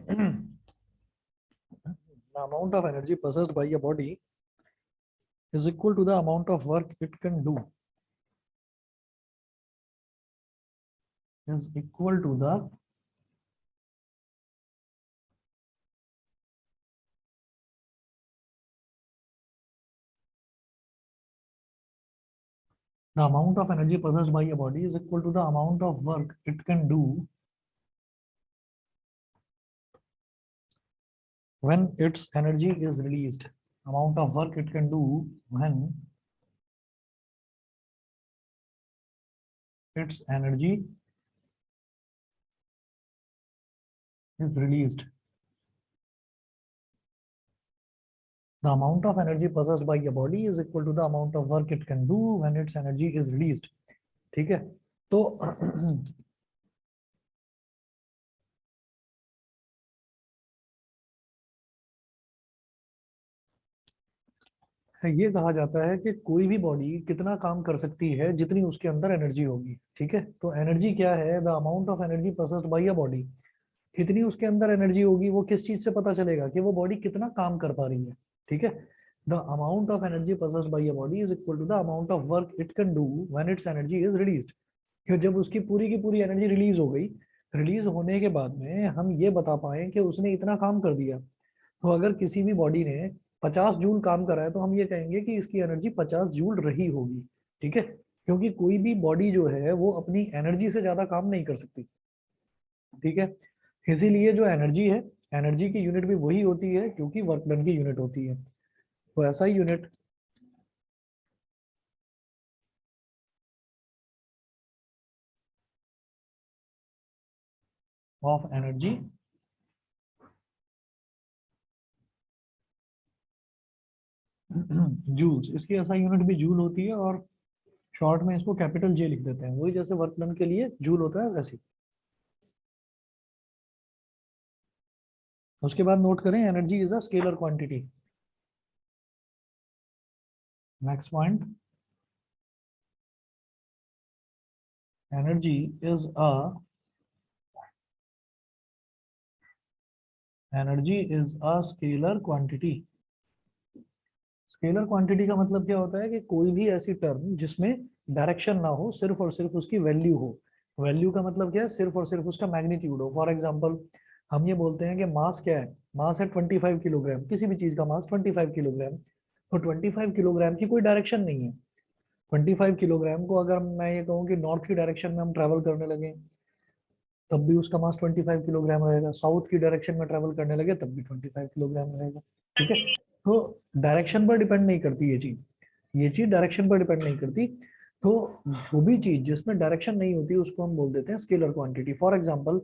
The amount of energy possessed by a body is equal to the amount of work it can do. Is equal to the amount of energy possessed by a body is equal to the amount of work it can do when its energy is released. Amount of work it can do when its energy is released. The amount of energy possessed by a body is equal to the amount of work it can do when its energy is released. ठीक है, तो ये कहा जाता है कि कोई भी बॉडी कितना काम कर सकती है जितनी उसके अंदर एनर्जी होगी। ठीक है, तो एनर्जी क्या है? The amount of energy possessed by a body. कितनी उसके अंदर एनर्जी होगी वो किस चीज से पता चलेगा कि वो बॉडी कितना काम कर पा रही है। ठीक है, the amount of energy possessed by a body is equal to the amount of work it can do when its energy is released. जब उसकी पूरी की पूरी एनर्जी रिलीज हो गई, रिलीज होने के बाद में हम ये बता पाए कि उसने इतना काम कर दिया। तो अगर किसी भी बॉडी ने 50 जूल काम करा है तो हम ये कहेंगे कि इसकी एनर्जी 50 जूल रही होगी। ठीक है, क्योंकि कोई भी बॉडी जो है वो अपनी एनर्जी से ज्यादा काम नहीं कर सकती। ठीक है, इसीलिए जो एनर्जी है, एनर्जी की यूनिट भी वही होती है जो कि वर्क डन की यूनिट होती है। तो ऐसा ही यूनिट ऑफ एनर्जी जूल्स, इसकी ऐसा यूनिट भी जूल होती है और शॉर्ट में इसको कैपिटल जे लिख देते हैं। वही जैसे वर्क डन के लिए जूल होता है वैसे। उसके बाद नोट करें, energy is a scalar quantity. Next point, energy is a scalar quantity. Scalar quantity का मतलब क्या होता है कि कोई भी ऐसी टर्म जिसमें डायरेक्शन ना हो, सिर्फ और सिर्फ उसकी वैल्यू हो। वैल्यू का मतलब क्या है? सिर्फ और सिर्फ उसका मैग्नीट्यूड हो। फॉर एग्जांपल हम ये बोलते हैं कि मास क्या है? मास है 25 किलोग्राम। किसी भी चीज का मास 25 किलोग्राम। तो 25 किलोग्राम की कोई डायरेक्शन नहीं है। 25 किलोग्राम को अगर मैं ये कहूँ कि नॉर्थ की डायरेक्शन में हम ट्रेवल करने लगे तब भी उसका मास 25 किलोग्राम रहेगा। साउथ की डायरेक्शन में ट्रेवल करने लगे तब भी 25 किलोग्राम रहेगा। ठीक है, तो डायरेक्शन पर डिपेंड नहीं करती ये चीज। ये चीज डायरेक्शन पर डिपेंड नहीं करती। तो जो भी चीज जिसमें डायरेक्शन नहीं होती उसको हम बोल देते हैं स्केलर क्वांटिटी। फॉर एग्जांपल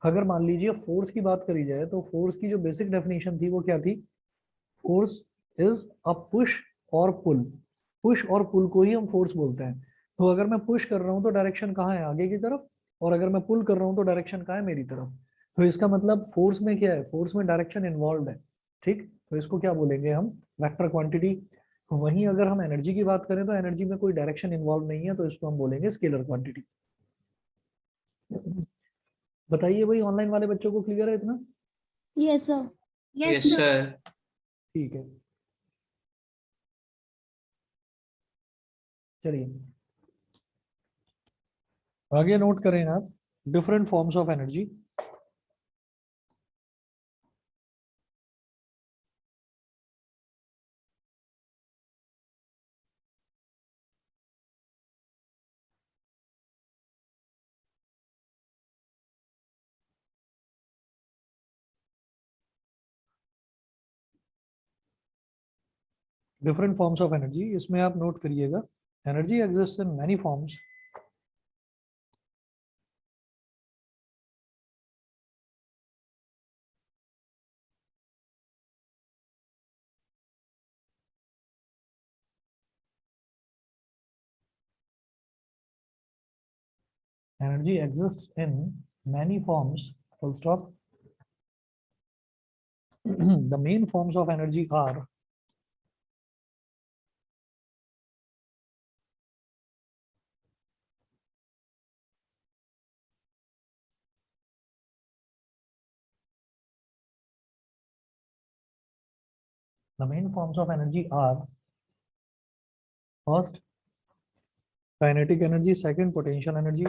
अगर मान लीजिए फोर्स की बात करी जाए तो फोर्स की जो बेसिक डेफिनेशन थी वो क्या थी? फोर्स इज अ पुश और पुल। पुश और पुल को ही हम फोर्स बोलते हैं। तो अगर मैं पुश कर रहा हूँ तो डायरेक्शन कहाँ है? आगे की तरफ। और अगर मैं पुल कर रहा हूँ तो डायरेक्शन कहाँ है? मेरी तरफ। तो इसका मतलब फोर्स में क्या है? फोर्स में डायरेक्शन इन्वॉल्व है। ठीक, तो इसको क्या बोलेंगे हम? Vector quantity. वहीं अगर हम एनर्जी की बात करें तो एनर्जी में कोई डायरेक्शन इन्वॉल्व नहीं है, तो इसको हम बोलेंगे स्केलर क्वांटिटी। बताइए भाई, ऑनलाइन वाले बच्चों को क्लियर है इतना? Yes sir. Yes sir. ठीक है, चलिए आगे नोट करें आप, different forms of energy. Different forms of energy, इसमें आप नोट करिएगा, energy exist in many forms. Energy exists in many forms, full stop. The main forms of energy are the main forms of energy are first kinetic energy, second potential energy,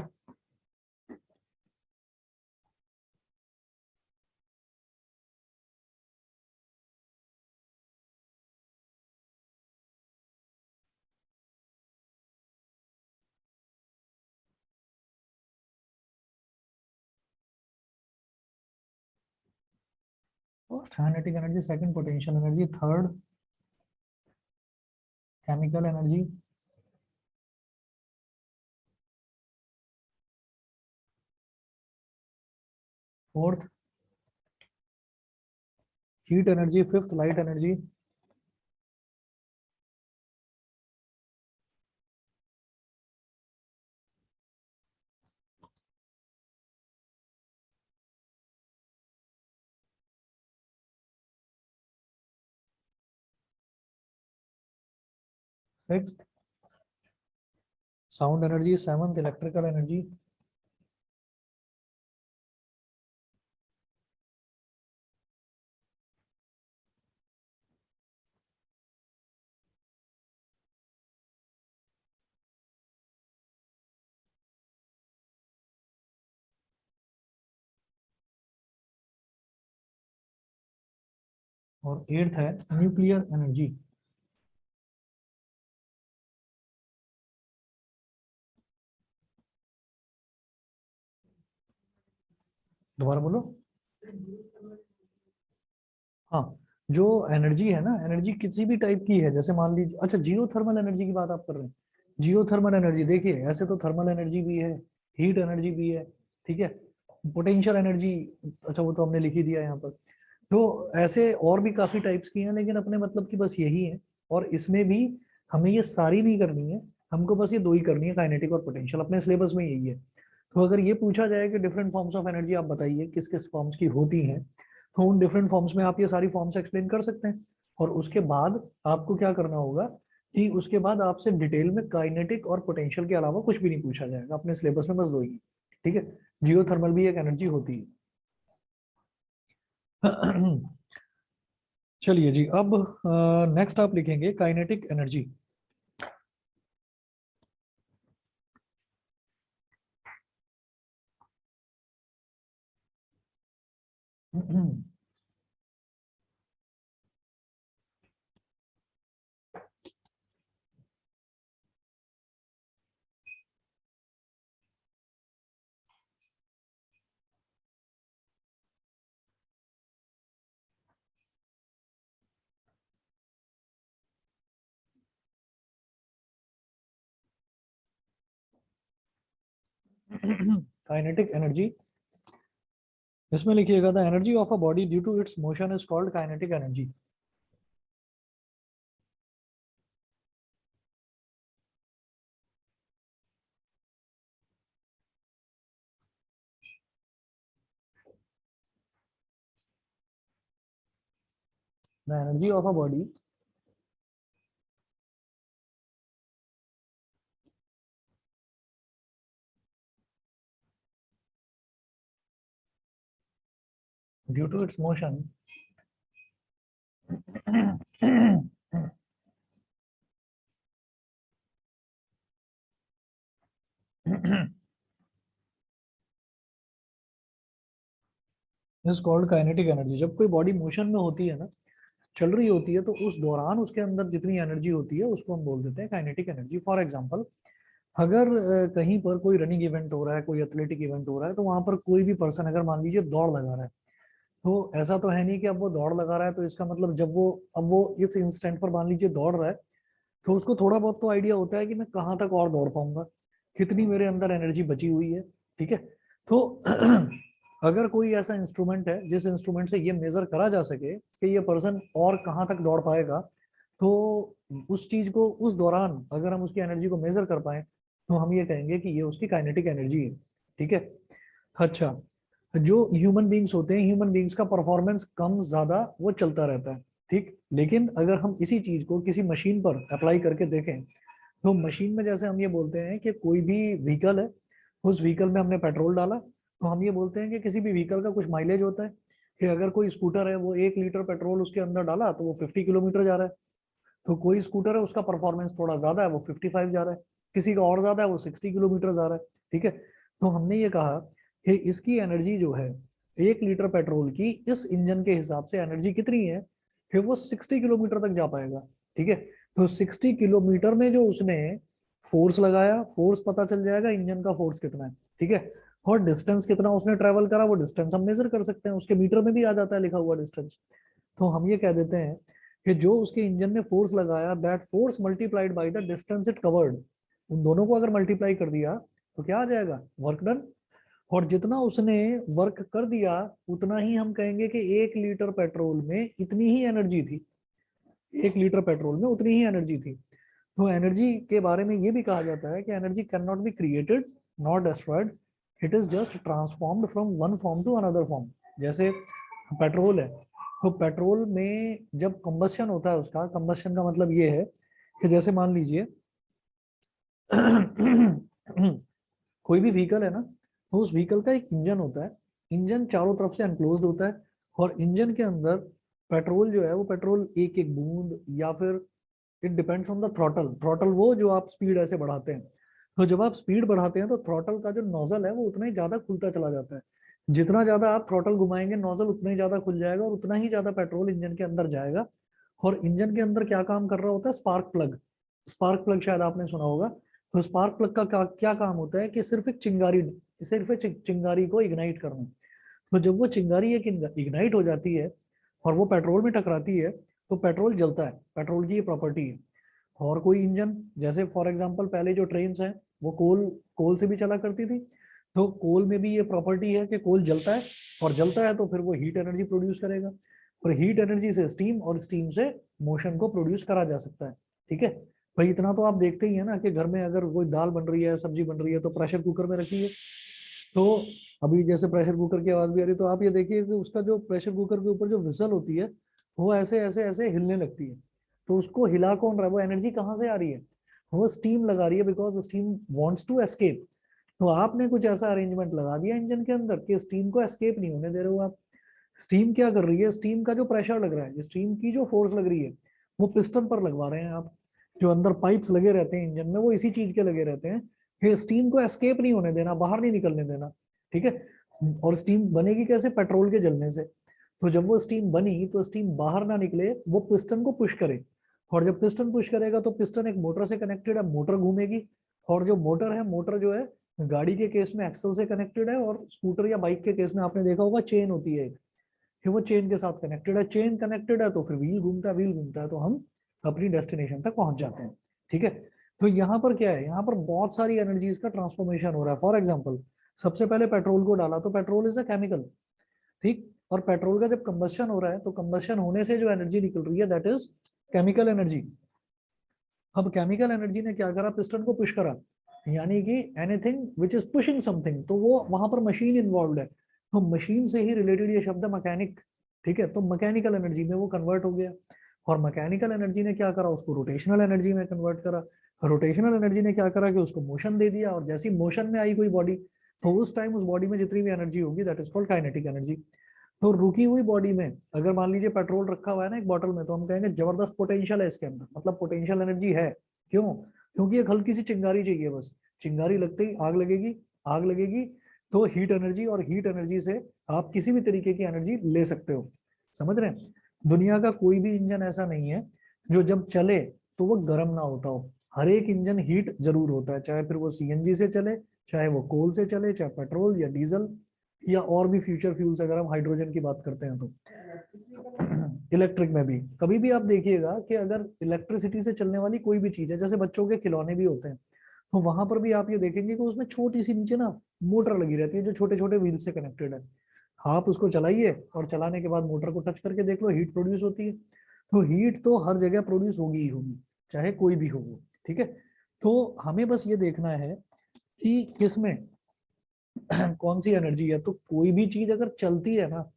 first kinetic energy, second potential energy, third chemical energy, fourth heat energy, fifth light energy, sixth sound energy, seventh electrical energy, और eighth है nuclear energy. दोबारा बोलो। हाँ, जो energy है ना, energy किसी भी टाइप की है, जैसे मान लीजिए, अच्छा जियोथर्मल एनर्जी की बात आप कर रहे हैं। जियोथर्मल एनर्जी देखिए, ऐसे तो थर्मल एनर्जी भी है, हीट एनर्जी भी है, ठीक है, पोटेंशियल एनर्जी, अच्छा वो तो हमने लिख ही दिया यहाँ पर। तो ऐसे और भी काफी टाइप्स की हैं, लेकिन अपने मतलब की बस यही है। और इसमें भी हमें ये सारी नहीं करनी है, हमको बस ये दो ही करनी है, काइनेटिक और पोटेंशियल, अपने सिलेबस में यही है। तो अगर ये पूछा जाए कि डिफरेंट फॉर्म्स ऑफ एनर्जी आप बताइए किस किस फॉर्म्स की होती हैं, तो उन डिफरेंट फॉर्म्स में आप ये सारी फॉर्म्स एक्सप्लेन कर सकते हैं। और उसके बाद आपको क्या करना होगा कि उसके बाद आपसे डिटेल में काइनेटिक और पोटेंशियल के अलावा कुछ भी नहीं पूछा जाएगा, अपने सिलेबस में बस दो ही। ठीक है, जियोथर्मल भी एक एनर्जी होती है। चलिए जी, अब नेक्स्ट आप लिखेंगे काइनेटिक एनर्जी। काइनेटिक एनर्जी, इसमें लिखिएगा the energy of a body due to its motion is called kinetic energy. The energy of a body due to its motion is called kinetic energy. जब कोई body motion में होती है ना, चल रही होती है, तो उस दौरान उसके अंदर जितनी एनर्जी होती है उसको हम बोल देते हैं काइनेटिक एनर्जी। फॉर एग्जांपल, अगर कहीं पर कोई रनिंग इवेंट हो रहा है, कोई एथलेटिक इवेंट हो रहा है, तो वहां पर कोई भी पर्सन अगर मान लीजिए दौड़ लगा रहा है, तो ऐसा तो है नहीं कि अब वो दौड़ लगा रहा है तो इसका मतलब जब वो अब वो इस इंस्टेंट पर मान लीजिए दौड़ रहा है, तो उसको थोड़ा बहुत तो आइडिया होता है कि मैं कहाँ तक और दौड़ पाऊंगा, कितनी मेरे अंदर एनर्जी बची हुई है। ठीक है, तो अगर कोई ऐसा इंस्ट्रूमेंट है जिस इंस्ट्रूमेंट से ये मेजर करा जा सके कि ये पर्सन और कहाँ तक दौड़ पाएगा, तो उस चीज को उस दौरान अगर हम उसकी एनर्जी को मेजर कर पाए, तो हम ये कहेंगे कि ये उसकी काइनेटिक एनर्जी है। ठीक है, अच्छा, जो ह्यूमन बींग्स होते हैं, ह्यूमन बींग्स का परफॉर्मेंस कम ज्यादा वो चलता रहता है। ठीक, लेकिन अगर हम इसी चीज को किसी मशीन पर अप्लाई करके देखें, तो मशीन में जैसे हम ये बोलते हैं कि कोई भी व्हीकल है, उस व्हीकल में हमने पेट्रोल डाला, तो हम ये बोलते हैं कि किसी भी व्हीकल का कुछ माइलेज होता है। कि अगर कोई स्कूटर है वो 1 लीटर पेट्रोल उसके अंदर डाला तो वो 50 किलोमीटर जा रहा है, तो कोई स्कूटर है उसका परफॉर्मेंस थोड़ा ज्यादा है वो 55 जा रहा है, किसी का और ज्यादा है वो 60 किलोमीटर जा रहा है। ठीक है, तो हमने ये कहा कि इसकी एनर्जी जो है 1 लीटर पेट्रोल की इस इंजन के हिसाब से एनर्जी कितनी है, फिर वो 60 किलोमीटर तक जा पाएगा। ठीक है, तो 60 किलोमीटर में जो उसने फोर्स लगाया, फोर्स पता चल जाएगा इंजन का फोर्स कितना है। ठीक है, और डिस्टेंस कितना उसने ट्रेवल करा वो डिस्टेंस हम मेजर कर सकते हैं, उसके मीटर में भी आ जाता है लिखा हुआ डिस्टेंस। तो हम ये कह देते हैं कि जो उसके इंजन ने फोर्स लगाया that force multiplied by the distance it covered, उन दोनों को अगर मल्टीप्लाई कर दिया तो क्या आ जाएगा, वर्क डन। और जितना उसने वर्क कर दिया उतना ही हम कहेंगे कि 1 लीटर पेट्रोल में इतनी ही एनर्जी थी, 1 लीटर पेट्रोल में उतनी ही एनर्जी थी। तो एनर्जी के बारे में ये भी कहा जाता है कि energy can not be created not destroyed, it is just transformed from one form to another form. जैसे पेट्रोल है, तो पेट्रोल में जब कंबस्शन होता है, उसका कंबस्शन का मतलब ये है कि जैसे मान लीजिए कोई भी व्हीकल है ना, तो उस व्हीकल का एक इंजन होता है, इंजन चारों तरफ से एनक्लोज्ड होता है, और इंजन के अंदर पेट्रोल जो है वो पेट्रोल एक एक बूंद या फिर it depends on the throttle, throttle वो जो आप स्पीड ऐसे बढ़ाते हैं, तो जब आप स्पीड बढ़ाते हैं तो थ्रॉटल का जो नोजल है वो उतना ही ज्यादा खुलता चला जाता है, जितना ज्यादा आप थ्रॉटल घुमाएंगे नोजल उतना ही ज्यादा खुल जाएगा और उतना ही ज्यादा पेट्रोल इंजन के अंदर जाएगा। और इंजन के अंदर क्या काम कर रहा होता है, स्पार्क प्लग, स्पार्क प्लग शायद आपने सुना होगा। तो स्पार्क प्लग का क्या काम होता है कि सिर्फ एक चिंगारी, सिर्फ एक चिंगारी को इग्नाइट करना। तो जब वो चिंगारी एक इग्नाइट हो जाती है और वो पेट्रोल में टकराती है तो पेट्रोल जलता है, पेट्रोल की ये प्रॉपर्टी है। और कोई इंजन, जैसे फॉर एग्जांपल पहले जो ट्रेन है वो कोल कोल से भी चला करती थी, तो कोल में भी ये प्रॉपर्टी है कि कोल जलता है, और जलता है तो फिर वो हीट एनर्जी प्रोड्यूस करेगा, और हीट एनर्जी से स्टीम, और स्टीम से मोशन को प्रोड्यूस करा जा सकता है। ठीक है, भाई इतना तो आप देखते ही है ना कि घर में अगर कोई दाल बन रही है, सब्जी बन रही है, तो प्रेशर कुकर में रखी है, तो अभी जैसे प्रेशर कुकर की आवाज भी आ रही है, तो आप ये देखिए कि उसका जो प्रेशर कुकर के ऊपर जो विसल होती है वो ऐसे ऐसे ऐसे हिलने लगती है। तो उसको हिला कौन रहा है, वो एनर्जी कहाँ से आ रही है, वो स्टीम लगा रही है, because steam wants to escape. तो आपने कुछ ऐसा अरेंजमेंट लगा दिया इंजन के अंदर कि स्टीम को एस्केप नहीं होने दे रहे हो आप। स्टीम क्या कर रही है, स्टीम का जो प्रेशर लग रहा है, स्टीम की जो फोर्स लग रही है वो पिस्टन पर लगवा रहे हैं आप। जो अंदर पाइप्स लगे रहते हैं इंजन में वो इसी चीज के लगे रहते हैं कि स्टीम को एस्केप नहीं होने देना, बाहर नहीं निकलने देना। ठीक है, और स्टीम बनेगी कैसे, पेट्रोल के जलने से। तो जब वो स्टीम बनी तो स्टीम बाहर ना निकले, वो पिस्टन को पुश करे, और जब पिस्टन पुश करेगा तो पिस्टन एक मोटर से कनेक्टेड है, मोटर घूमेगी, और जो मोटर है, मोटर जो है गाड़ी के केस में एक्सल से कनेक्टेड है, और स्कूटर या बाइक के केस में आपने देखा होगा चेन होती है, कि वो चेन के साथ कनेक्टेड है, चेन कनेक्टेड है तो फिर व्हील घूमता है, व्हील घूमता है तो हम अपनी डेस्टिनेशन तक पहुंच जाते हैं। ठीक है, तो यहाँ पर क्या है, यहाँ पर बहुत सारी एनर्जीज का ट्रांसफॉर्मेशन हो रहा है। फॉर एग्जाम्पल सबसे पहले पेट्रोल को डाला, तो पेट्रोल इज अ केमिकल, ठीक, और पेट्रोल का जब कंबस्शन हो रहा है तो कंबस्शन होने से जो एनर्जी निकल रही है दैट इज केमिकल एनर्जी। अब केमिकल एनर्जी ने क्या करा, पिस्टन को पुश करा, यानी कि anything which is pushing something, तो वो वहां पर मशीन इन्वॉल्व है, तो मशीन से ही रिलेटेड ये शब्द है मैकेनिक। ठीक है, तो मैकेनिकल एनर्जी में वो कन्वर्ट हो गया, और मैकेनिकल एनर्जी ने क्या करा, उसको रोटेशनल एनर्जी में कन्वर्ट करा, रोटेशनल एनर्जी ने क्या करा कि उसको मोशन दे दिया, और जैसी मोशन में आई कोई बॉडी, तो उस टाइम उस बॉडी में जितनी भी एनर्जी होगी that is called kinetic energy. तो रुकी हुई बॉडी में अगर मान लीजिए पेट्रोल रखा हुआ है ना एक बॉटल में, तो हम कहेंगे जबरदस्त पोटेंशियल है इसके अंदर, मतलब पोटेंशियल एनर्जी है। क्यों, क्योंकि एक हल्की सी चिंगारी चाहिए बस, चिंगारी लगते ही आग लगेगी, आग लगेगी तो हीट एनर्जी, और हीट एनर्जी से आप किसी भी तरीके की एनर्जी ले सकते हो। समझ रहे हैं, दुनिया का कोई भी इंजन ऐसा नहीं है जो जब चले तो वो गर्म ना होता हो, हर एक इंजन हीट जरूर होता है, चाहे फिर वो सीएनजी से चले, चाहे वो कोल से चले, चाहे पेट्रोल या डीजल, या और भी फ्यूचर फ्यूल्स अगर हम हाइड्रोजन की बात करते हैं तो। इलेक्ट्रिक में भी कभी भी आप देखिएगा कि अगर इलेक्ट्रिसिटी से चलने वाली कोई भी चीज है, जैसे बच्चों के खिलौने भी होते हैं, तो वहां पर भी आप ये देखेंगे कि उसमें छोटी सी नीचे ना मोटर लगी रहती है जो छोटे छोटे व्हील से कनेक्टेड है। आप उसको चलाइए और चलाने के बाद मोटर को टच करके देख लो, हीट प्रोड्यूस होती है। तो हीट तो हर जगह प्रोड्यूस होगी ही होगी, चाहे कोई भी हो वो। ठीक है, तो हमें बस ये देखना है कि किसमें कौन सी एनर्जी है। तो कोई भी चीज अगर चलती है ना,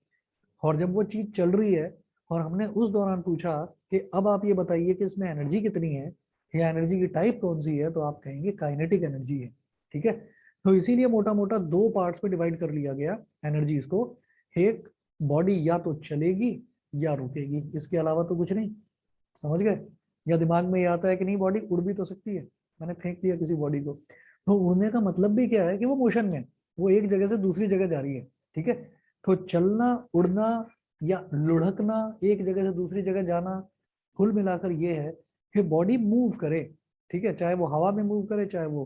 और जब वो चीज चल रही है और हमने उस दौरान पूछा कि अब आप ये बताइए कि इसमें एनर्जी कितनी है या एनर्जी की टाइप कौन सी है, तो आप कहेंगे काइनेटिक एनर्जी है। ठीक है, तो इसीलिए मोटा मोटा दो पार्ट्स में डिवाइड कर लिया गया एनर्जीज को, एक बॉडी या तो चलेगी या रुकेगी, इसके अलावा तो कुछ नहीं। समझ गए? या दिमाग में ये आता है कि नहीं बॉडी उड़ भी तो सकती है, मैंने फेंक दिया किसी बॉडी को, तो उड़ने का मतलब भी क्या है कि वो मोशन में है, वो एक जगह से दूसरी जगह जा रही है। ठीक है, तो चलना, उड़ना या लुढ़कना, एक जगह से दूसरी जगह जाना, कुल मिलाकर ये है कि बॉडी मूव करे। ठीक है, चाहे वो हवा में मूव करे, चाहे वो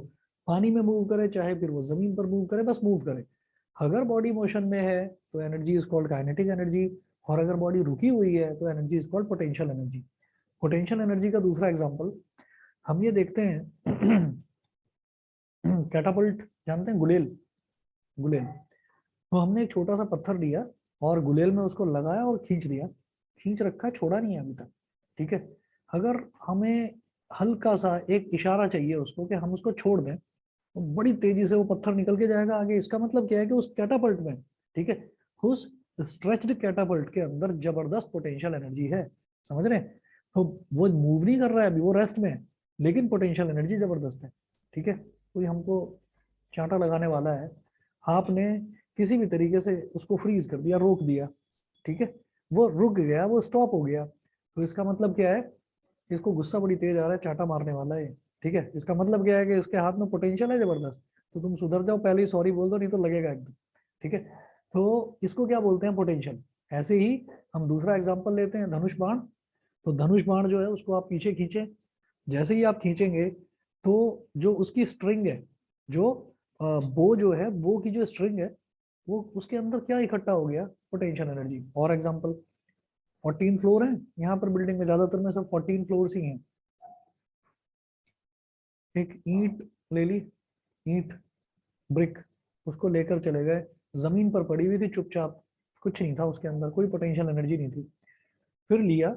पानी में मूव करे, चाहे फिर वो जमीन पर मूव करे, बस मूव करे। अगर बॉडी मोशन में है तो energy is called kinetic energy, और अगर बॉडी रुकी हुई है तो energy is called potential energy. Potential energy का दूसरा एग्जांपल हम ये देखते हैं कैटापल्ट, जानते हैं गुलेल? गुलेल, तो हमने एक छोटा सा पत्थर लिया और गुलेल में उसको लगाया और खींच दिया, खींच रखा है, छोड़ा नहीं है अभी तक। ठीक है, अगर हमें हल्का सा एक इशारा चाहिए उसको कि हम उसको छोड़ दें, तो बड़ी तेजी से वो पत्थर निकल के जाएगा आगे। इसका मतलब क्या है कि उस कैटापल्ट में, ठीक है, उस स्ट्रेच्ड कैटापल्ट के अंदर जबरदस्त पोटेंशियल एनर्जी है। समझ रहे हैं? तो वो मूव नहीं कर रहा है अभी, वो रेस्ट में है, लेकिन पोटेंशियल एनर्जी जबरदस्त है। ठीक है, कोई हमको चांटा लगाने वाला है, आपने किसी भी तरीके से उसको फ्रीज कर दिया, रोक दिया, ठीक है, वो रुक गया, वो स्टॉप हो गया, तो इसका मतलब क्या है? इसको गुस्सा बड़ी तेज आ रहा है, चांटा मारने वाला है। ठीक है, इसका मतलब क्या है कि इसके हाथ में पोटेंशियल है जबरदस्त, तो तुम सुधर जाओ, पहले ही सॉरी बोल दो, नहीं तो लगेगा एकदम। ठीक है, तो इसको क्या बोलते हैं? पोटेंशियल। ऐसे ही हम दूसरा एग्जांपल लेते हैं, धनुष बाण। तो धनुष बाण जो है उसको आप पीछे खींचे, जैसे ही आप खींचेंगे तो जो उसकी स्ट्रिंग है, जो बो जो है, बो की जो स्ट्रिंग है, वो उसके अंदर क्या इकट्ठा हो गया? Potential energy. और एग्जांपल, 14 फ्लोर है यहाँ पर बिल्डिंग में, ज्यादातर में सब 14 फ्लोर्स ही हैं। एक ईंट ले ली, ईंट, ब्रिक, उसको लेकर चले गए, जमीन पर पड़ी हुई थी चुपचाप, कुछ नहीं था उसके अंदर, कोई पोटेंशियल एनर्जी नहीं थी। फिर लिया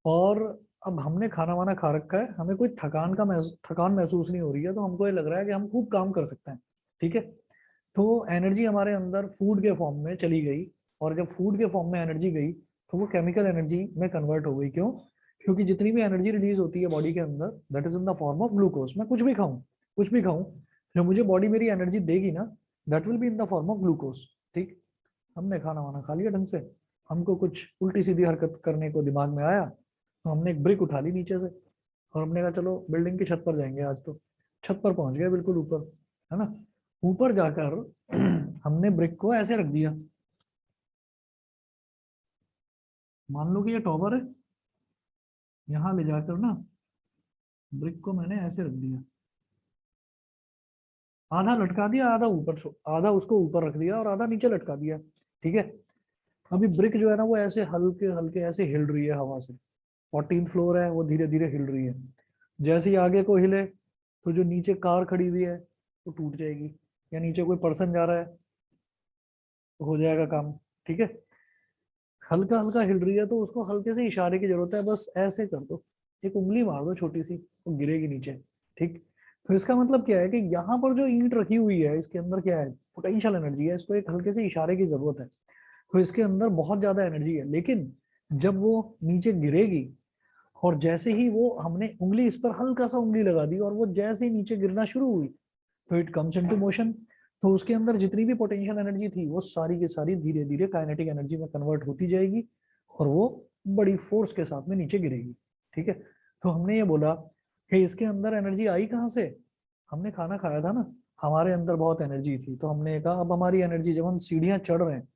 और अब हमने खाना वाना खा रखा है, हमें कोई थकान महसूस नहीं हो रही है, तो हमको ये लग रहा है कि हम खूब काम कर सकते हैं। ठीक है, तो एनर्जी हमारे अंदर फूड के फॉर्म में चली गई, और जब फूड के फॉर्म में एनर्जी गई तो वो केमिकल एनर्जी में कन्वर्ट हो गई। क्यों? क्योंकि जितनी भी एनर्जी रिलीज होती है बॉडी के अंदर, that is in the form of glucose. मैं कुछ भी खाऊं, कुछ भी खाऊं, जो मुझे बॉडी मेरी एनर्जी देगी ना, that will be in the form of glucose. ठीक, हमने खाना वाना खा लिया ढंग से, हमको कुछ उल्टी सीधी हरकत करने को दिमाग में आया, तो हमने एक ब्रिक उठा ली नीचे से, और हमने कहा चलो बिल्डिंग की छत पर जाएंगे आज तो। छत पर पहुंच गए, बिल्कुल ऊपर, है ना। ऊपर जाकर हमने ब्रिक को ऐसे रख दिया, मान लो कि ये टॉवर है, यहाँ ले जाकर ना ब्रिक को मैंने ऐसे रख दिया, आधा लटका दिया, आधा ऊपर, आधा उसको ऊपर रख दिया और आधा नीचे लटका दिया। ठीक है, अभी ब्रिक जो है ना वो ऐसे हल्के हल्के ऐसे हिल रही है हवा से, 14th फ्लोर है, वो धीरे धीरे हिल रही है। जैसे ही आगे को हिले तो जो नीचे कार खड़ी हुई है वो टूट जाएगी, या नीचे कोई पर्सन जा रहा है तो हो जाएगा काम। ठीक है, हल्का हल्का हिल रही है तो उसको हल्के से इशारे की जरूरत है, बस ऐसे कर दो, एक उंगली मार दो छोटी सी, वो गिरेगी नीचे। ठीक, तो इसका मतलब क्या है कि यहाँ पर जो ईंट रखी हुई है इसके अंदर क्या है? पोटेंशियल एनर्जी है, इसको एक हल्के से इशारे की जरूरत है, तो इसके अंदर बहुत ज्यादा एनर्जी है। लेकिन जब वो नीचे गिरेगी, और जैसे ही वो हमने उंगली इस पर हल्का सा उंगली लगा दी, और वो जैसे ही नीचे गिरना शुरू हुई, तो इट कम्स इनटू मोशन। तो उसके अंदर जितनी भी पोटेंशियल एनर्जी थी वो सारी की सारी धीरे धीरे काइनेटिक एनर्जी में कन्वर्ट होती जाएगी, और वो बड़ी फोर्स के साथ में नीचे गिरेगी। ठीक है, तो हमने ये बोला कि इसके अंदर एनर्जी आई कहाँ से? हमने खाना खाया था ना, हमारे अंदर बहुत एनर्जी थी, तो हमने कहा अब हमारी एनर्जी, जब हम सीढ़ियां चढ़ रहे हैं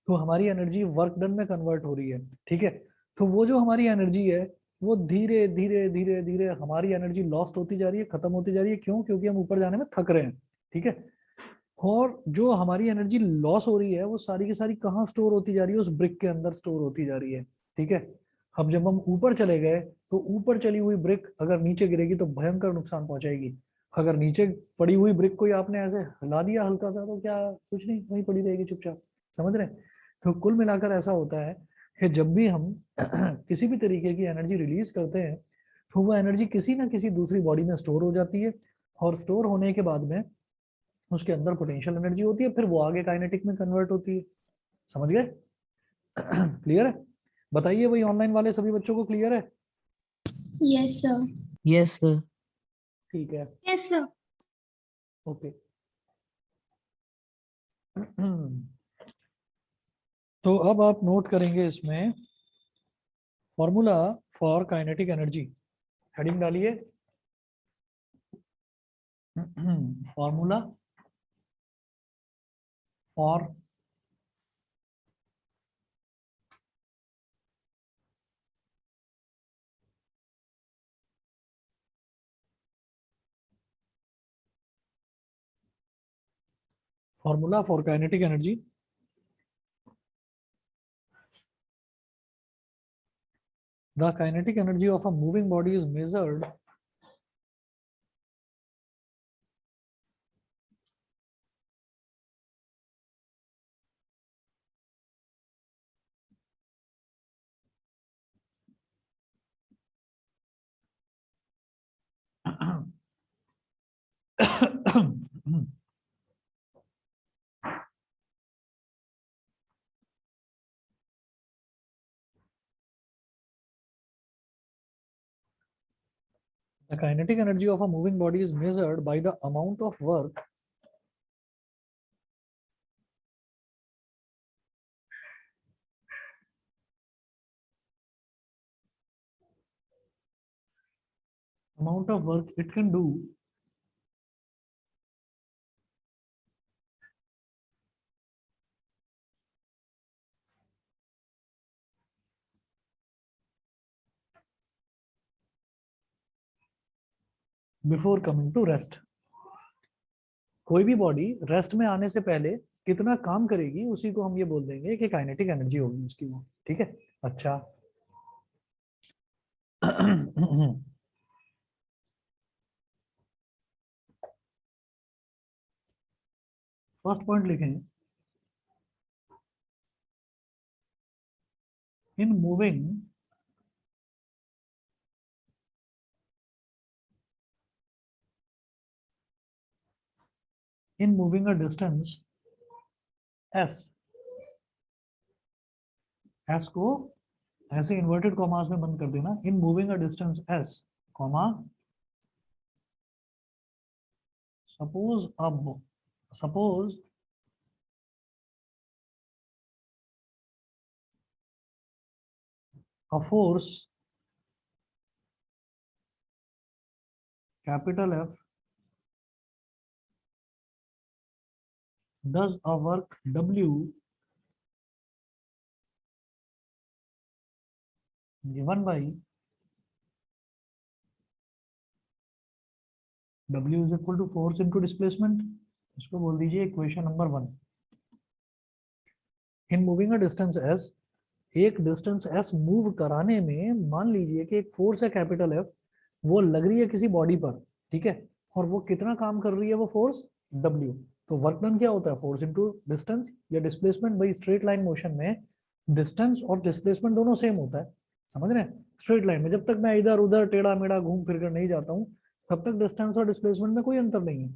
तो हमारी एनर्जी वर्क डन में कन्वर्ट हो रही है। ठीक है, तो वो जो हमारी एनर्जी है वो धीरे धीरे धीरे धीरे हमारी एनर्जी लॉस्ट होती जा रही है, खत्म होती जा रही है। क्यों? क्योंकि हम ऊपर जाने में थक रहे हैं। ठीक है, और जो हमारी एनर्जी लॉस हो रही है वो सारी की सारी कहाँ स्टोर होती जा रही है? उस ब्रिक के अंदर स्टोर होती जा रही है। ठीक है, अब जब हम ऊपर चले गए तो ऊपर चली हुई ब्रिक अगर नीचे गिरेगी तो भयंकर नुकसान पहुंचाएगी। अगर नीचे पड़ी हुई ब्रिक को आपने ऐसे हिला दिया हल्का सा, तो क्या, कुछ नहीं, वहीं पड़ी रहेगी चुपचाप। समझ रहे हैं? तो कुल मिलाकर ऐसा होता है कि जब भी हम किसी भी तरीके की एनर्जी रिलीज करते हैं तो वो एनर्जी किसी ना किसी दूसरी बॉडी में स्टोर हो जाती है, और स्टोर होने के बाद में उसके अंदर पोटेंशियल एनर्जी होती है, फिर वो आगे काइनेटिक में कन्वर्ट होती है। समझ गए? क्लियर है? बताइए, वही ऑनलाइन वाले सभी बच्चों को क्लियर है? Yes sir. Yes sir. ठीक है, यस सर। ओके। तो अब आप नोट करेंगे इसमें formula for kinetic energy, heading डालिए formula for formula for kinetic energy. The kinetic energy of a moving body is measured the kinetic energy of a moving body is measured by the amount of work it can do before coming to rest। कोई भी body rest में आने से पहले कितना काम करेगी उसी को हम ये बोल देंगे कि काइनेटिक एनर्जी होगी उसकी वो। ठीक है, अच्छा फर्स्ट पॉइंट लिखें, in moving a distance s, s को ऐसे इन्वर्टेड कॉमास में बंद कर देना, in moving a distance s comma suppose a force capital F does a work W given by W is equal to force into displacement, इसको बोल दीजिए equation number 1। In moving a distance s, एक distance s move कराने में मान लीजिए कि एक फोर्स है कैपिटल F, वो लग रही है किसी बॉडी पर, ठीक है, और वो कितना काम कर रही है वो फोर्स W। तो वर्क डन क्या होता है, फोर्स इनटू डिस्टेंस या डिस्प्लेसमेंट। भाई स्ट्रेट लाइन मोशन में डिस्टेंस और डिस्प्लेसमेंट दोनों सेम होता है, समझ रहे हैं। स्ट्रेट लाइन में जब तक मैं इधर उधर टेढ़ा मेढ़ा घूम फिर कर नहीं जाता हूँ तब तक डिस्टेंस और डिस्प्लेसमेंट में कोई अंतर नहीं है।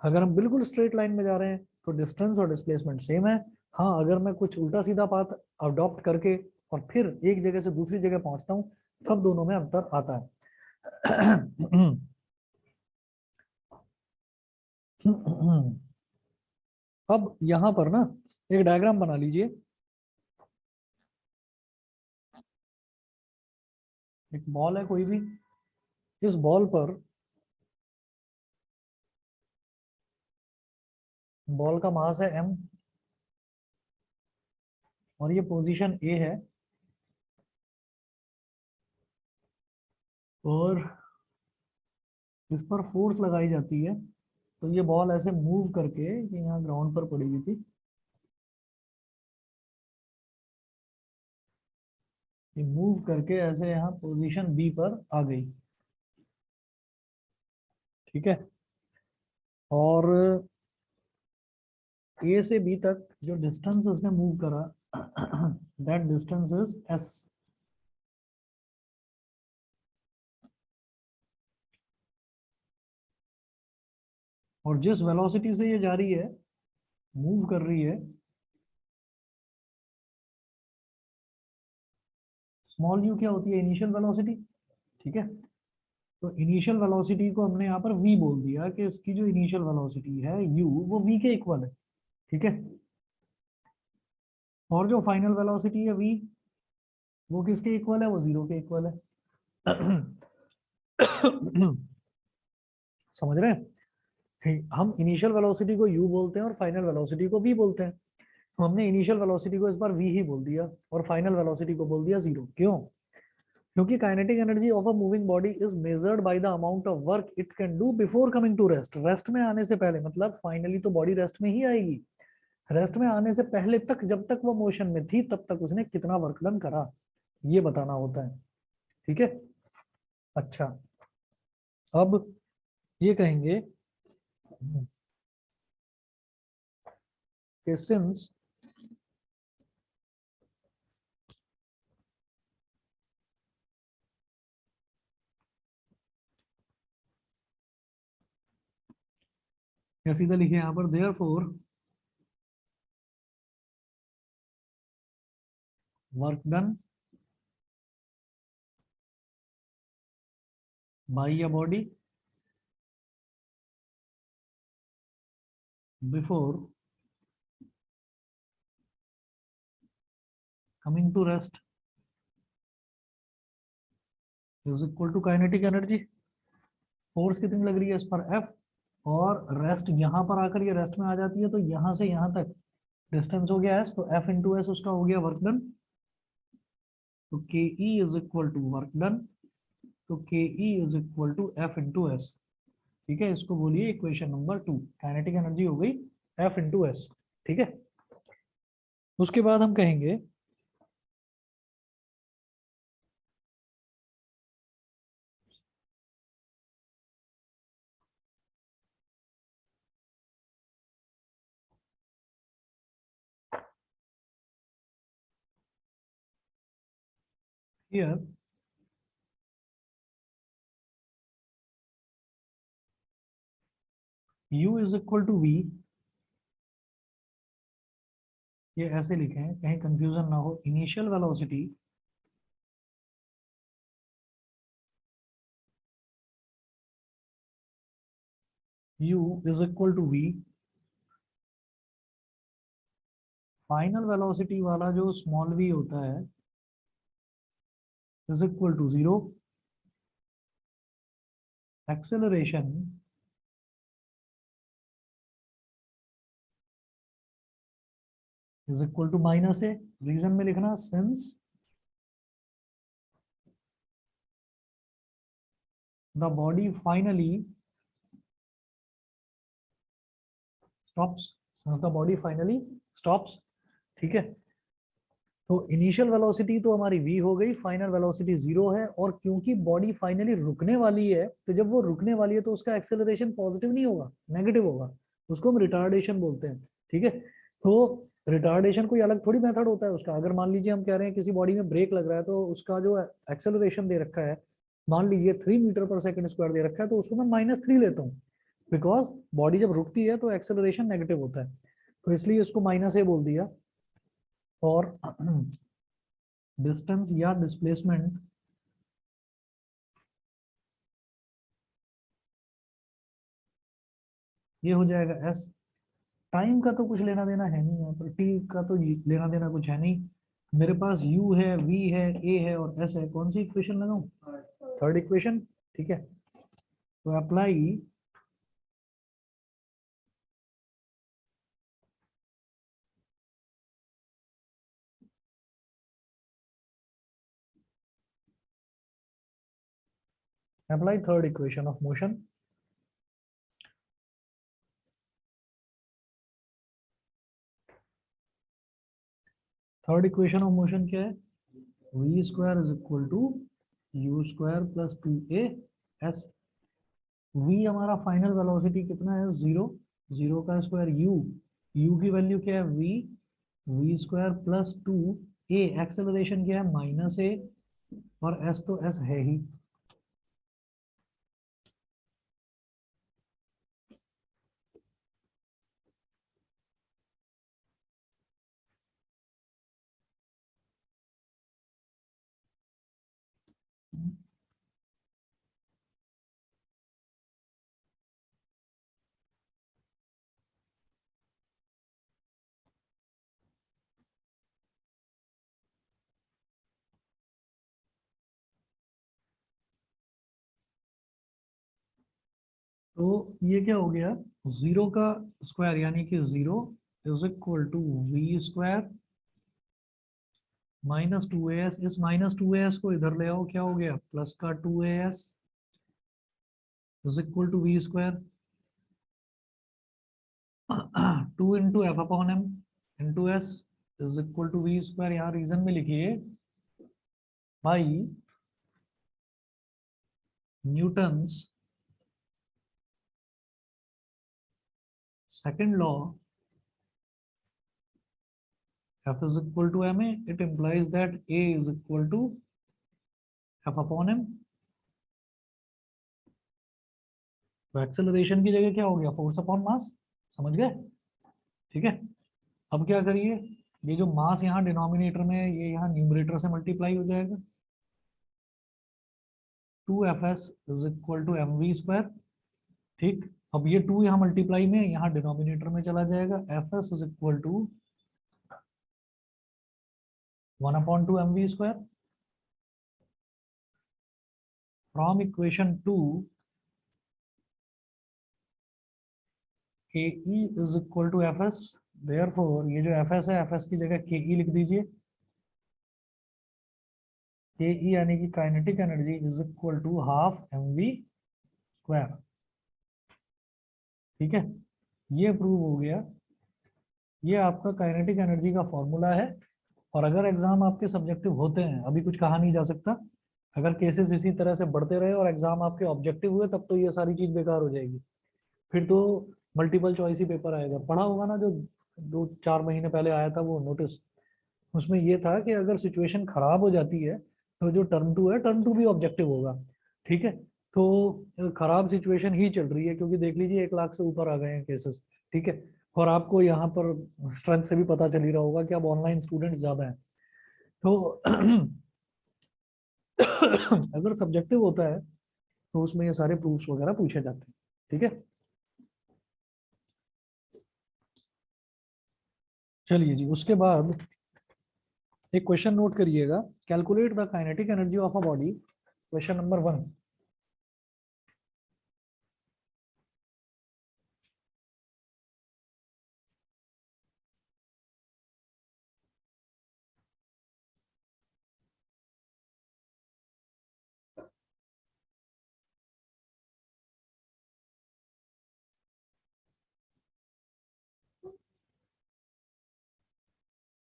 अगर हम बिल्कुल स्ट्रेट लाइन में जा रहे हैं तो डिस्टेंस और डिस्प्लेसमेंट सेम है। हाँ, अगर मैं कुछ उल्टा सीधा पाथ अडॉप्ट करके और फिर एक जगह से दूसरी जगह पहुंचता हूँ तब दोनों में अंतर आता है। अब यहां पर ना एक डायग्राम बना लीजिए, एक बॉल है कोई भी, इस बॉल पर बॉल का मास है m और ये पोजीशन A है, और इस पर फोर्स लगाई जाती है। तो ये बॉल ऐसे मूव करके ये यहाँ ग्राउंड पर पड़ी हुई थी, ये मूव करके ऐसे यहाँ पोजीशन B पर आ गई, ठीक है। और A से B तक जो डिस्टेंस उसने मूव करा दैट डिस्टेंस इज s। और जिस वेलोसिटी से ये जा रही है, मूव कर रही है, स्मॉल u क्या होती है, इनिशियल वेलोसिटी, ठीक है। तो इनिशियल वेलोसिटी को हमने यहाँ पर v बोल दिया कि इसकी जो इनिशियल वेलोसिटी है u वो v के इक्वल है, ठीक है। और जो फाइनल वेलोसिटी है v, वो किसके इक्वल है, वो 0 के इक्वल है। समझ रहे हैं? हम इनिशियल वेलोसिटी को u बोलते हैं और फाइनल वेलोसिटी को v बोलते हैं। तो हमने इनिशियल वेलोसिटी को इस बार v ही बोल दिया और फाइनल वेलोसिटी को बोल दिया 0। क्यों? क्योंकि kinetic energy of a moving body is measured by the amount of work it can do before coming to rest. Rest में आने से पहले, मतलब फाइनली तो बॉडी रेस्ट में ही आएगी, रेस्ट में आने से पहले तक जब तक वो मोशन में थी तब तक उसने कितना वर्क डन करा, ये बताना होता है। ठीक है। अच्छा, अब ये कहेंगे कि सिंस या सीधा लिखे यहाँ पर therefore work done by a body before coming to rest is equal to kinetic energy. Force कितनी लग रही है इस पर, एफ, और रेस्ट यहाँ पर आकर ये रेस्ट में आ जाती है, तो यहाँ से यहाँ तक डिस्टेंस हो गया एस, तो एफ इंटू एस उसका हो गया वर्क डन। तो K E is equal to work done, तो K E is equal to f into s. ठीक है, इसको बोलिए इक्वेशन नंबर 2। काइनेटिक एनर्जी हो गई एफ इंटू एस। ठीक है, उसके बाद हम कहेंगे here u is equal to v, ये ऐसे लिखें कहीं कंफ्यूजन ना हो, initial velocity u is equal to v, final velocity वाला जो स्मॉल v होता है is equal to 0, acceleration is equal to minus a. Reason में लिखना since the body finally stops, since the body finally stops. ठीक है, तो initial velocity तो हमारी v हो गई, फाइनल वेलोसिटी 0 है, और क्योंकि बॉडी फाइनली रुकने वाली है, तो जब वो रुकने वाली है तो उसका एक्सेलरेशन पॉजिटिव नहीं होगा, नेगेटिव होगा, उसको हम रिटार्डेशन बोलते हैं। ठीक है, तो रिटार्डेशन कोई अलग थोड़ी मेथड होता है उसका। अगर मान लीजिए हम कह रहे हैं किसी बॉडी में ब्रेक लग रहा है, तो उसका जो एक्सेलरेशन दे रखा है, मान लीजिए 3 मीटर पर सेकंड स्क्वायर दे रखा है, तो उसको मैं -3 लेता हूँ, बिकॉज बॉडी जब रुकती है तो एक्सेलरेशन नेगेटिव होता है, तो इसलिए इसको -a बोल दिया। और डिस्टेंस या डिस्प्लेसमेंट ये हो जाएगा s। टाइम का तो कुछ लेना देना है नहीं, यहाँ पर t का तो लेना देना कुछ है नहीं। मेरे पास u है, v है, a है और s है, कौन सी इक्वेशन लगाऊं, थर्ड इक्वेशन। ठीक है, तो apply apply third equation of motion. Third equation of motion क्या है, v square is equal to u square plus 2a s। v हमारा फाइनल वेलोसिटी कितना है, 0, 0 का स्क्वायर u की वैल्यू क्या है v, v square plus 2a, acceleration क्या है -a, और s तो s है ही। तो ये क्या हो गया, जीरो का स्क्वायर यानी कि zero is equal to v square minus two a s. इस माइनस टू ए एस को इधर ले आओ, क्या हो गया, प्लस का two a s is equal to v square two into f upon m into s is equal to v square. यहाँ रीजन में लिखिए by Newton's second law f is equal to ma. It implies that a is equal to f upon m. तो acceleration की जगह क्या हो गया, force upon mass. समझ गए, ठीक है। अब क्या करिए, ये जो मास यहाँ डिनोमिनेटर में है, ये यहाँ न्यूमरेटर से मल्टीप्लाई हो जाएगा। 2fs is equal to m v square. ठीक, अब ये 2 यहाँ मल्टीप्लाई में, यहाँ डिनोमिनेटर में चला जाएगा। fs is equal to 1/2 m v square. From equation 2 K E is equal to f s. Therefore ये जो एफ एस है, एफ एस की जगह के ई लिख दीजिए। के ई यानी कि kinetic energy is equal to half m v square. ठीक है, ये प्रूव हो गया। ये आपका काइनेटिक एनर्जी का फॉर्मूला है। और अगर एग्जाम आपके सब्जेक्टिव होते हैं, अभी कुछ कहा नहीं जा सकता, अगर केसेस इसी तरह से बढ़ते रहे और एग्जाम आपके ऑब्जेक्टिव हुए, तब तो ये सारी चीज बेकार हो जाएगी। फिर तो मल्टीपल चॉइस ही पेपर आएगा। पढ़ा होगा ना, जो 2-4 महीने पहले आया था वो नोटिस, उसमें ये था कि अगर सिचुएशन खराब हो जाती है तो जो टर्म 2 है, टर्म 2 भी ऑब्जेक्टिव होगा। ठीक है, तो खराब सिचुएशन ही चल रही है, क्योंकि देख लीजिए 1 लाख से ऊपर आ गए हैं केसेस। ठीक है, और आपको यहाँ पर स्ट्रेंथ से भी पता चल ही रहा होगा कि अब ऑनलाइन स्टूडेंट्स ज्यादा हैं। तो अगर सब्जेक्टिव होता है तो उसमें ये सारे प्रूफ्स वगैरह पूछे जाते हैं। ठीक है, चलिए जी, उसके बाद एक क्वेश्चन नोट करिएगा। Calculate the kinetic energy of a body, question number 1।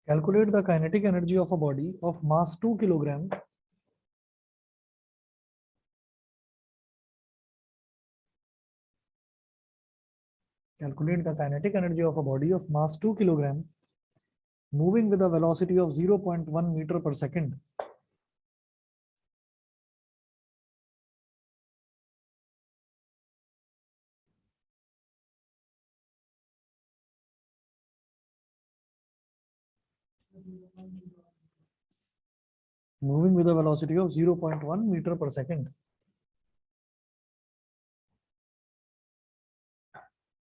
Calculate the kinetic energy of a body of mass 2 kilogram. Calculate the kinetic energy of a body of mass 2 kilogram moving with a velocity of 0.1 meter per second. Moving with a velocity of 0.1 meter per second.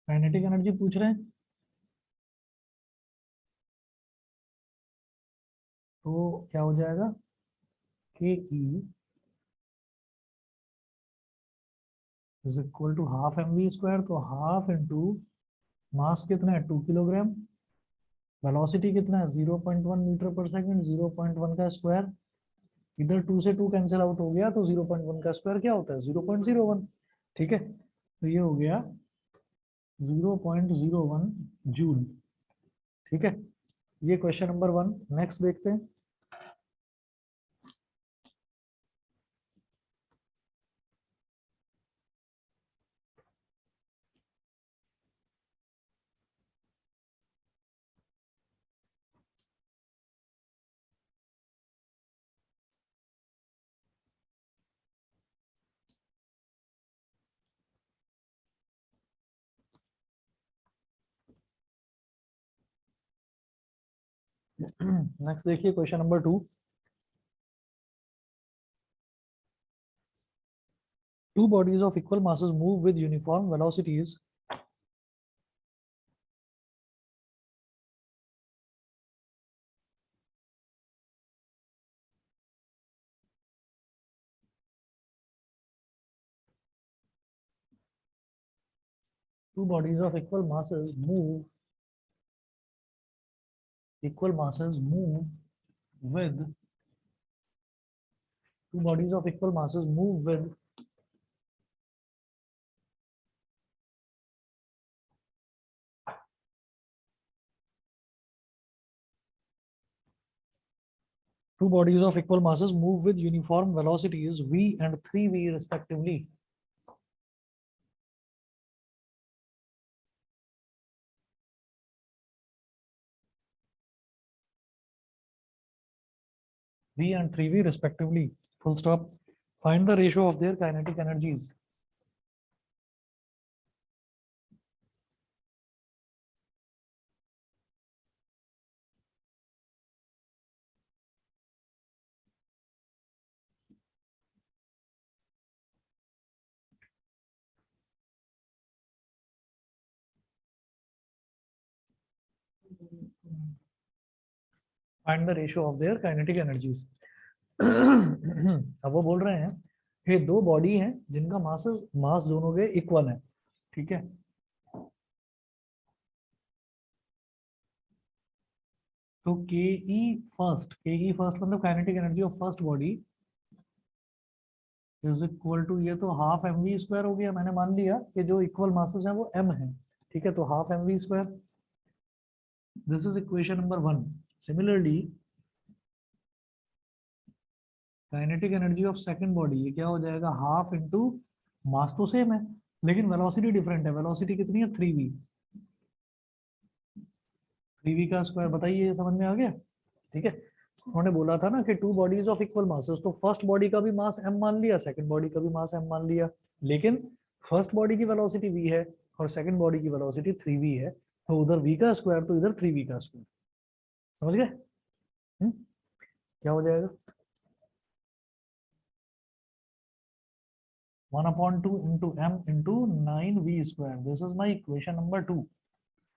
Kinetic energy पूछ रहे हैं, तो क्या हो जाएगा, K E is equal to half m v square. तो half into mass कितना है, 2 किलोग्राम। वेलोसिटी कितना है, 0.1 मीटर पर सेकंड। 0.1 का स्क्वायर, इधर 2 से 2 कैंसिल आउट हो गया, तो 0.1 का स्क्वायर क्या होता है, 0.01। ठीक है, तो ये हो गया 0.01 जूल। ठीक है, ये क्वेश्चन नंबर 1। नेक्स्ट देखते हैं। नेक्स्ट देखिए question number 2। Two bodies of equal masses move with uniform velocities two bodies of equal masses move with two bodies of equal masses move with two bodies of equal masses move with uniform velocities v and 3v respectively. V and 3v respectively. Full stop. Find the ratio of their kinetic energies. Find the ratio of their kinetic energies. अब वो बोल रहे हैं ये दो body हैं जिनका मास दोनों के इक्वल है, ठीक है। तो के फर्स्ट मतलब kinetic energy of first body is equal to, ये तो हाफ एम वी स्क्वायर हो गया। मैंने मान लिया कि जो इक्वल मासेस हैं वो एम है, ठीक है। तो half m v square, this is equation number 1। Similarly kinetic energy of second body, ये क्या हो जाएगा, हाफ इंटू मास तो सेम है लेकिन वेलोसिटी डिफरेंट है। वेलोसिटी कितनी है, 3v। 3v का स्क्वायर, बताइए ये समझ में आ गया, ठीक है। उन्होंने बोला था ना कि two bodies of equal masses, तो फर्स्ट बॉडी का भी मास m मान लिया, सेकंड बॉडी का भी मास m मान लिया, लेकिन फर्स्ट बॉडी की वेलोसिटी v है और सेकंड बॉडी की वेलोसिटी 3v है, तो उधर v का स्क्वायर तो इधर 3v का स्क्वायर। समझ गए? क्या हो जाएगा, 1/2 into m into 9v square. This is my equation number 2।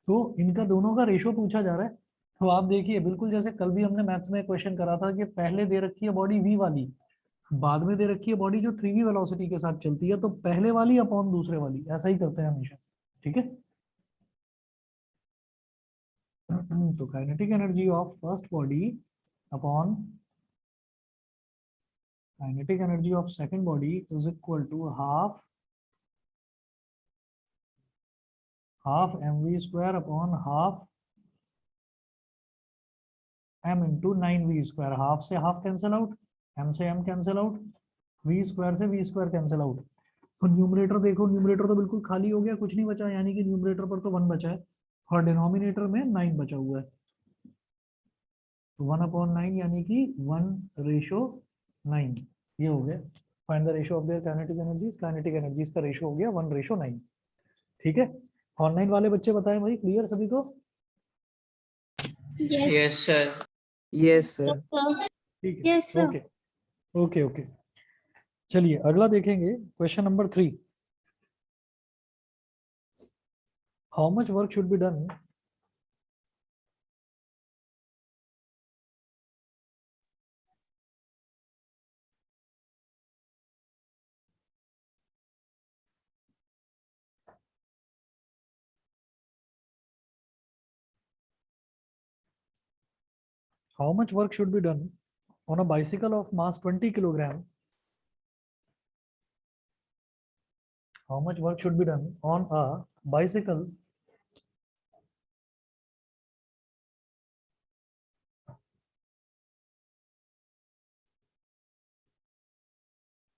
तो इनका दोनों का रेशो पूछा जा रहा है। तो आप देखिए, बिल्कुल जैसे कल भी हमने मैथ्स में क्वेश्चन करा था कि पहले दे रखी है बॉडी v वाली, बाद में दे रखी है बॉडी जो 3v वेलोसिटी के साथ चलती है, तो पहले वाली अपॉन दूसरे वाली, ऐसा ही करते हैं हमेशा, ठीक है। तो kinetic energy of first body upon kinetic energy of second body is equal to half m v square upon half m into 9v square. Half से हाफ कैंसिल आउट, m से m cancel out, v square से v square cancel out. तो numerator देखो, numerator तो बिल्कुल खाली हो गया, कुछ नहीं बचा, यानी कि न्यूमरेटर पर तो 1 बचा है और डिनोमिनेटर में 9 बचा हुआ है। तो 1/9 यानी कि 1/9, ये हो गया। Find the ratio of their kinetic energies. Kinetic energies का रेशियो हो गया 1/9, ठीक है। ऑनलाइन वाले बच्चे बताएं भाई, क्लियर सभी को? Yes. Yes, sir. Yes, sir. ठीक है, Yes, sir. Okay okay okay. चलिए अगला देखेंगे, question number 3। How much work should be done how much work should be done on a bicycle of mass 20 kilogram? How much work should be done on a bicycle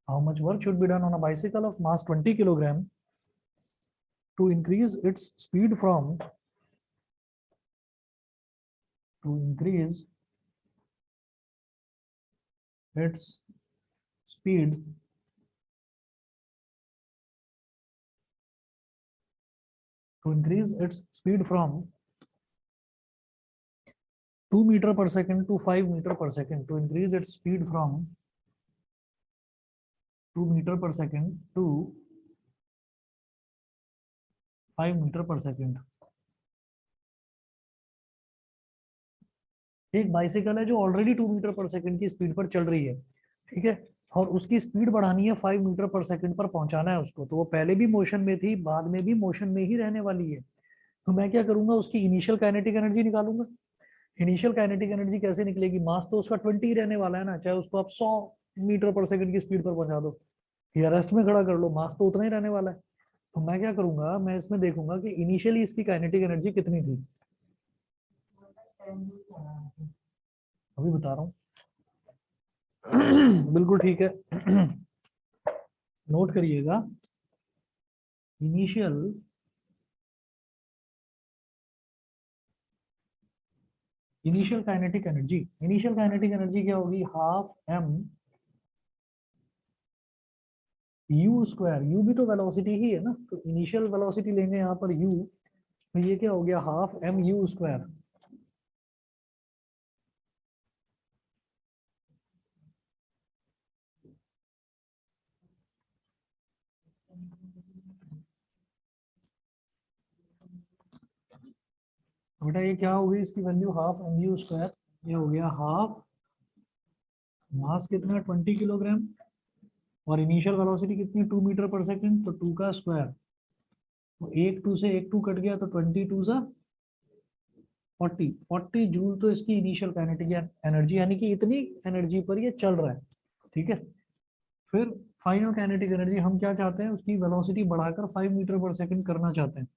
how much work should be done on a bicycle of mass 20 kilogram to increase its speed from to increase its speed from 2 meter per second to 5 meter per second, to increase its speed from 2 meter per second to 5 meter per second। एक bicycle है जो already 2 metre per second की speed पर चल रही है, ठीक है। और उसकी स्पीड बढ़ानी है 5 मीटर पर सेकंड पर पहुंचाना है उसको, तो वो पहले भी मोशन में थी, बाद में भी मोशन में ही रहने वाली है। तो मैं क्या करूंगा, उसकी इनिशियल काइनेटिक एनर्जी निकालूंगा। इनिशियल काइनेटिक एनर्जी कैसे निकलेगी, मास तो उसका 20 रहने वाला है ना, चाहे उसको आप 100 मीटर पर सेकंड की स्पीड पर पहुंचा दो या रेस्ट में खड़ा कर लो, मास तो उतना ही रहने वाला है। तो मैं क्या करूंगा, मैं इसमें देखूंगा कि इनिशियली इसकी काइनेटिक एनर्जी कितनी थी, अभी बता रहा हूँ। बिल्कुल ठीक है। नोट करिएगा, initial kinetic energy, initial kinetic energy क्या होगी, half m u square, u भी तो वेलोसिटी ही है ना, तो इनिशियल वेलोसिटी लेंगे यहाँ पर यू, तो ये क्या हो गया, हाफ एम यू स्क्वायर। बेटा ये क्या हो गई, इसकी value half m u square, ये हो गया हाफ, मास कितना 20 किलोग्राम, और इनिशियल वेलोसिटी कितनी 2 मीटर पर सेकंड, तो 2 का स्क्वायर, तो एक 2 से एक 2 कट गया, तो 22 सा 40 जूल, तो इसकी इनिशियल काइनेटिक एनर्जी, यानी कि इतनी एनर्जी पर ये चल रहा है। ठीक है, फिर फाइनल काइनेटिक एनर्जी हम क्या चाहते हैं, उसकी वेलोसिटी बढ़ाकर 5 मीटर पर सेकंड करना चाहते हैं।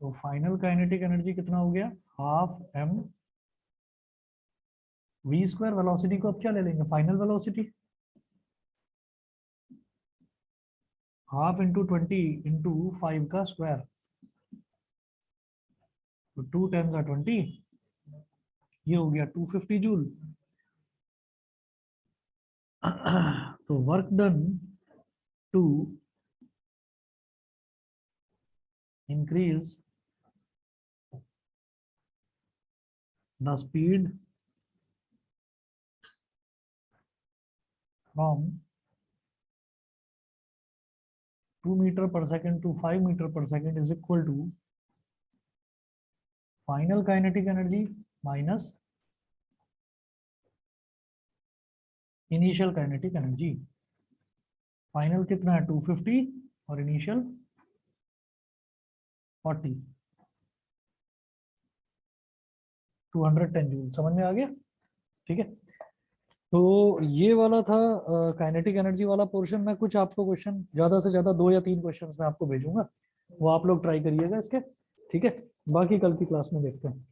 तो फाइनल काइनेटिक एनर्जी कितना हो गया, half m v square, velocity को अब क्या ले लेंगे, final velocity, half into 20 into 5 का स्क्वायर, तो 2 10 20, ये हो गया 250 जूल। तो work done to increase the speed from 2 metre per second to 5 metre per second is equal to final kinetic energy minus initial kinetic energy. Final कितना है 250 और initial 40, 210 joule. समझ में आ गया, ठीक है। तो ये वाला था काइनेटिक एनर्जी वाला पोर्शन। मैं कुछ आपको क्वेश्चन, ज्यादा से ज्यादा 2 या 3 क्वेश्चंस मैं आपको भेजूंगा, वो आप लोग ट्राई करिएगा इसके, ठीक है। बाकी कल की क्लास में देखते हैं।